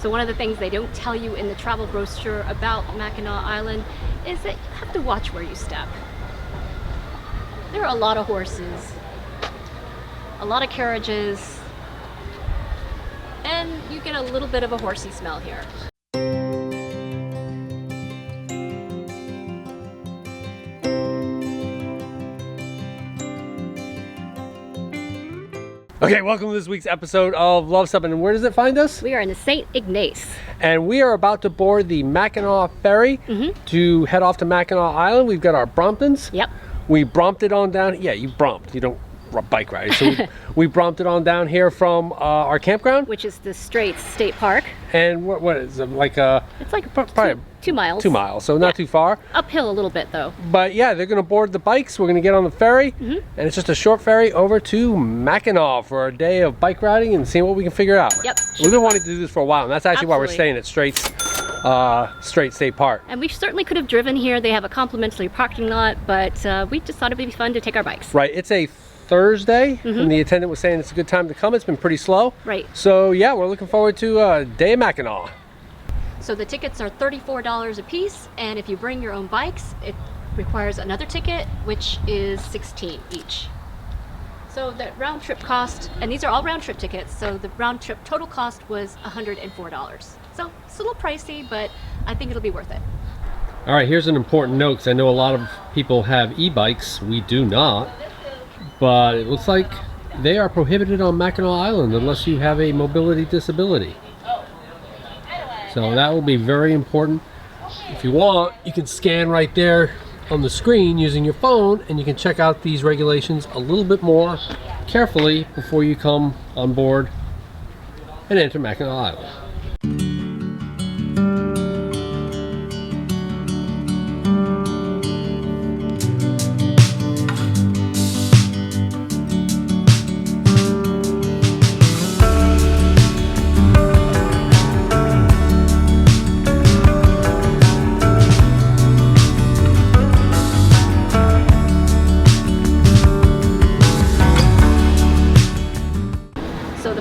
So one of the things they don't tell you in the travel brochure about Mackinac Island is that you have to watch where you step. There are a lot of horses, a lot of carriages, and you get a little bit of a horsey smell here. Okay, welcome to this week's episode of Luv Subbin. And where does it find us? We are in the St. Ignace. And we are about to board the Mackinac Ferry to head off to Mackinac Island. We've got our Bromptons. Yep. We bromped on down. Yeah, you bromped. You don't bike ride. So we bromped on down here from our campground, which is the Straits State Park. And what is it, like a? It's like probably 2 miles. 2 miles, so not too far. Uphill a little bit though. But yeah, they're going to board the bikes. We're going to get on the ferry, and it's just a short ferry over to Mackinac for a day of bike riding and seeing what we can figure out. Yep. We've been wanting to do this for a while, and that's actually why we're staying at Straits State Park. And we certainly could have driven here. They have a complimentary parking lot, but we just thought it would be fun to take our bikes. Right. It's a Thursday, and the attendant was saying it's a good time to come. It's been pretty slow. Right. So yeah, we're looking forward to a day of Mackinac. So the tickets are $34 a piece, and if you bring your own bikes, it requires another ticket, which is $16 each. So the round trip cost, and these are all round trip tickets, so the round trip total cost was $104. So it's a little pricey, but I think it'll be worth it. All right, here's an important note, because I know a lot of people have e-bikes. We do not, but it looks like they are prohibited on Mackinac Island unless you have a mobility disability. So that will be very important. If you want, you can scan right there on the screen using your phone, and you can check out these regulations a little bit more carefully before you come on board and enter Mackinac Island.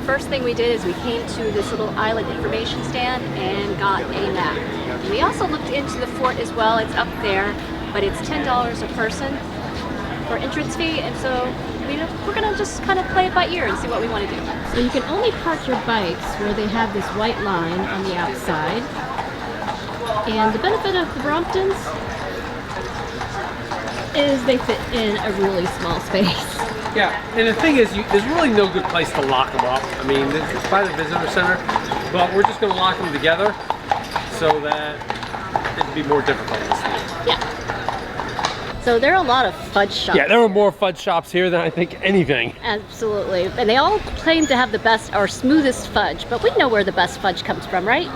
First thing we did is we came to this little island information stand and got a map. And we also looked into the fort as well. It's up there, but it's $10 a person for entrance fee, and so we're gonna just kind of play it by ear and see what we want to do. So you can only park your bikes where they have this white line on the outside. And the benefit of the Bromptons is they fit in a really small space. Yeah, and the thing is, there's really no good place to lock them up. I mean, it's by the visitor center, but we're just going to lock them together so that it'd be more difficult to see. Yeah. So there are a lot of fudge shops. Yeah, there were more fudge shops here than I think anything. Absolutely. And they all claim to have the best or smoothest fudge, but we know where the best fudge comes from, right?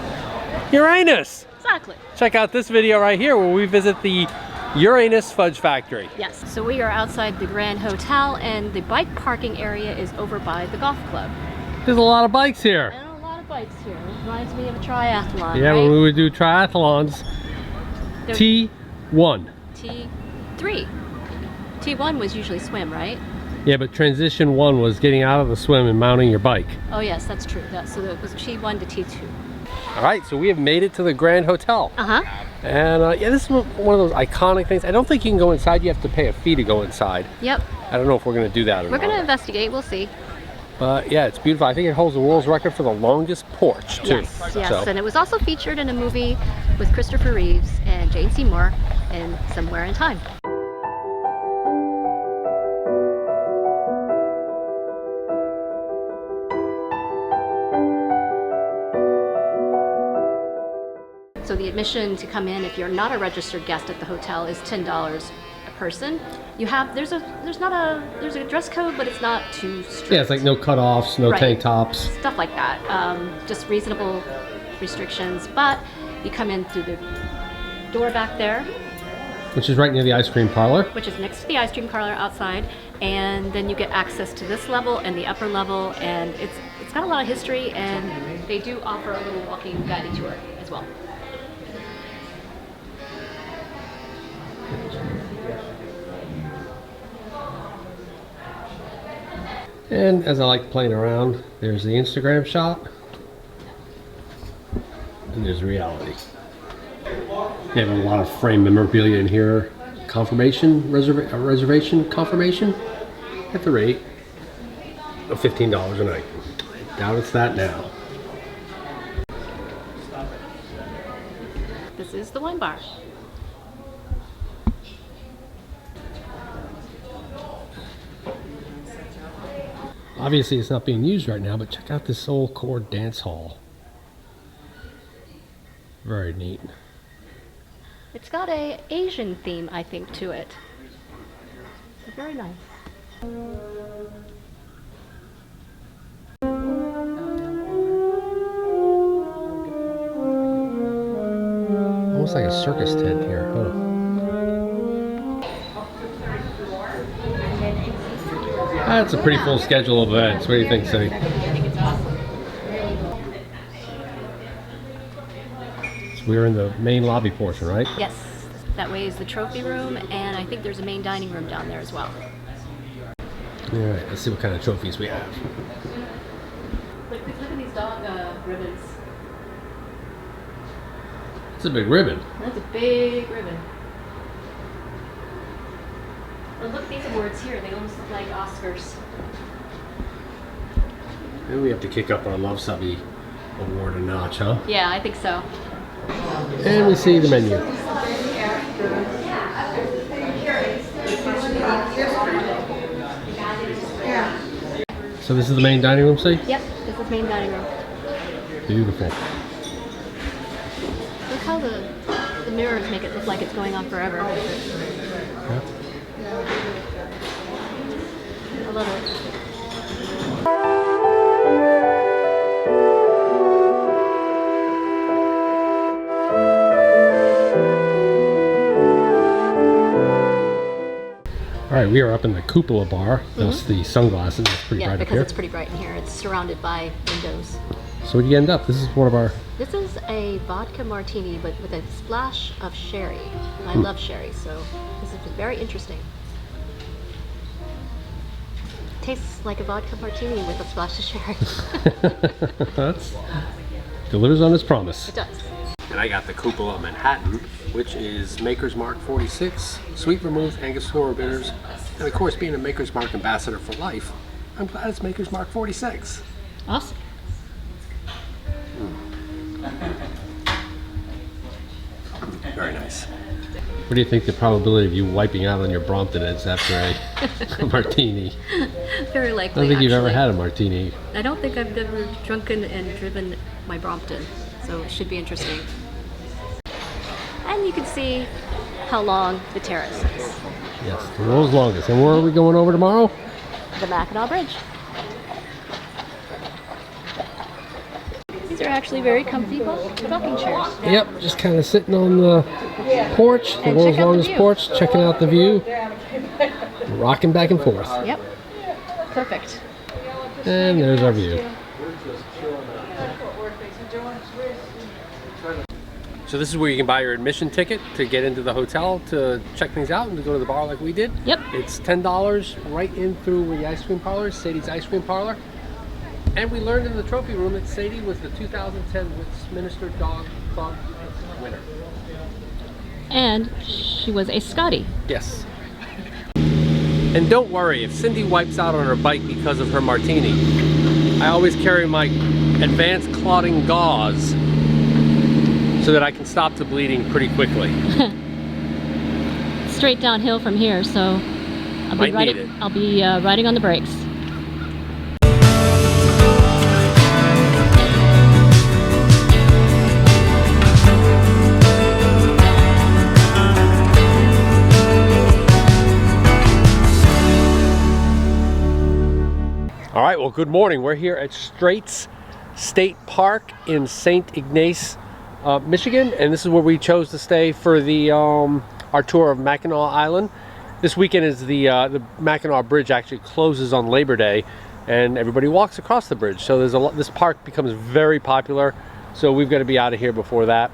Uranus! Exactly. Check out this video right here where we visit the Uranus Fudge Factory. Yes, so we are outside the Grand Hotel, and the bike parking area is over by the golf club. There's a lot of bikes here. And a lot of bikes here. It reminds me of a triathlon, yeah, right? when we would do triathlons. T1. T3. T1 was usually swim, right? Yeah, but transition 1 was getting out of the swim and mounting your bike. Oh yes, that's true. So it was T1 to T2. All right, so we have made it to the Grand Hotel. And yeah, this is one of those iconic things. I don't think you can go inside. You have to pay a fee to go inside. Yep. I don't know if we're going to do that or not. We're going to investigate. We'll see. But yeah, it's beautiful. I think it holds the world's record for the longest porch, too. Yes, so. And it was also featured in a movie with Christopher Reeves and Jane Seymour in Somewhere in Time. So the admission to come in, if you're not a registered guest at the hotel, is $10 a person. There's a dress code, but it's not too strict. Yeah, it's like no cutoffs, no tank tops, stuff like that. Just reasonable restrictions. But you come in through the door back there, which is right near the ice cream parlor. Which is next to the ice cream parlor outside, and then you get access to this level and the upper level, and it's got a lot of history, and they do offer a little walking guided tour as well. And as I like playing around, there's the Instagram shot. and there's reality. They have a lot of frame memorabilia in here. Confirmation, reservation confirmation at the rate of $15 a night. I doubt it's that now. This is the wine bar. Obviously it's not being used right now, but check out this old chord dance hall. Very neat. It's got a Asian theme, I think, to it. Very nice. Almost like a circus tent here, huh? That's a pretty full schedule of events. What do you think, Cindy? So we're in the main lobby portion, right? Yes, that way is the trophy room, and I think there's a main dining room down there as well. All right, let's see what kind of trophies we have. Look at these dog ribbons. It's a big ribbon. That's a big ribbon. Oh, look at these awards here. They almost look like Oscars. Maybe we have to kick up our Luv Subbin award a notch, huh? Yeah, I think so. And we see the menu. So this is the main dining room, see? Yep, this is main dining room. Beautiful. Look how the mirrors make it look like it's going on forever. Yeah. I love it. All right, we are up in the Cupola Bar. That's the sunglasses. It's pretty Yeah, bright up because here. it's pretty bright in here. It's surrounded by windows. So where do you end up? This is one of our... This is a vodka martini, but with a splash of sherry. I love sherry, so this is very interesting. Tastes like a vodka martini with a splash of sherry. That's delivers on its promise. It does. And I got the Cupola Manhattan, which is Maker's Mark 46, sweet vermouth, Angostura bitters, and of course, being a Maker's Mark ambassador for life, I'm glad it's Maker's Mark 46. Awesome. Very nice. What do you think the probability of you wiping out on your Brompton is after a martini? Very I likely. don't think you've ever actually. had a martini. I don't think I've ever drunken and driven my Brompton, so it should be interesting. And you can see how long the terrace is. Yes, the world's longest. And where are we going over tomorrow? The Mackinac Bridge. These are actually very comfy rocking chairs. Yep, just kind of sitting on the porch, the And world's check out the longest view. porch, checking out the view, rocking back and forth. Yep. Perfect. And there's our view. So this is where you can buy your admission ticket to get into the hotel to check things out and to go to the bar like we did. Yep. It's $10 right in through where the ice cream parlor is, Sadie's Ice Cream Parlor. And we learned in the trophy room that Sadie was the 2010 Westminster Dog Club winner. And she was a Scottie. Yes. And don't worry, if Cindy wipes out on her bike because of her martini, I always carry my advanced clotting gauze so that I can stop the bleeding pretty quickly. Straight downhill from here, so I'll be Might need it. I'll be riding on the brakes. All right, well, good morning. We're here at Straits State Park in St. Ignace, Michigan, and this is where we chose to stay for the our tour of Mackinac Island. This weekend is the Mackinac Bridge actually closes on Labor Day, and everybody walks across the bridge. So there's a lot. This park becomes very popular. So we've got to be out of here before that.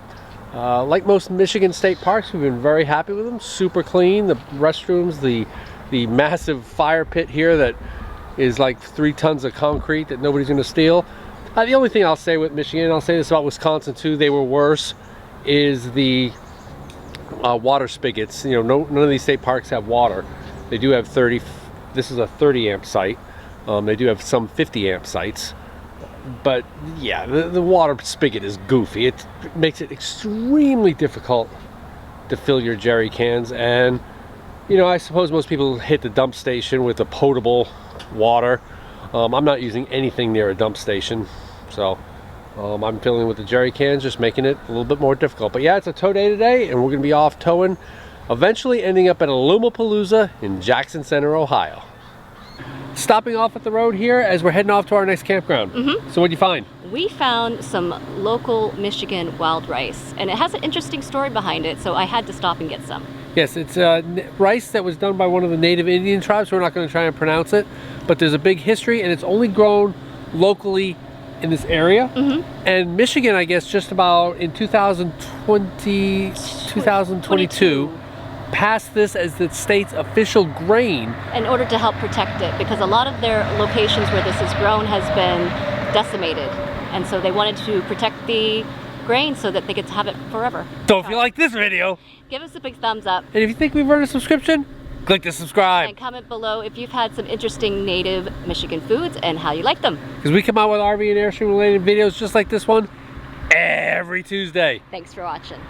Like most Michigan state parks, we've been very happy with them. Super clean. The restrooms, the massive fire pit here that is like 3 tons of concrete that nobody's going to steal. The only thing I'll say with Michigan, I'll say this about Wisconsin too, they were worse, is the water spigots. You know, none of these state parks have water. They do have 30, this is a 30 amp site. They do have some 50 amp sites. But yeah, the water spigot is goofy. It makes it extremely difficult to fill your jerry cans. And, you know, I suppose most people hit the dump station with the potable water. I'm not using anything near a dump station. So I'm filling with the jerry cans, just making it a little bit more difficult. But yeah, it's a tow day today, and we're going to be off towing, eventually ending up at Alumapalooza in Jackson Center, Ohio. Stopping off at the road here as we're heading off to our next campground. So what'd you find? We found some local Michigan wild rice, and it has an interesting story behind it, so I had to stop and get some. Yes, it's rice that was done by one of the native Indian tribes. We're not going to try and pronounce it, but there's a big history, and it's only grown locally in this area. And Michigan, I guess, just about in 2022, passed this as the state's official grain. In order to help protect it, because a lot of their locations where this is grown has been decimated, and so they wanted to protect the grain so that they could have it forever. So if you like this video, give us a big thumbs up. And if you think we've earned a subscription, click the subscribe. And comment below if you've had some interesting native Michigan foods and how you like them. Because we come out with RV and Airstream related videos just like this one every Tuesday. Thanks for watching.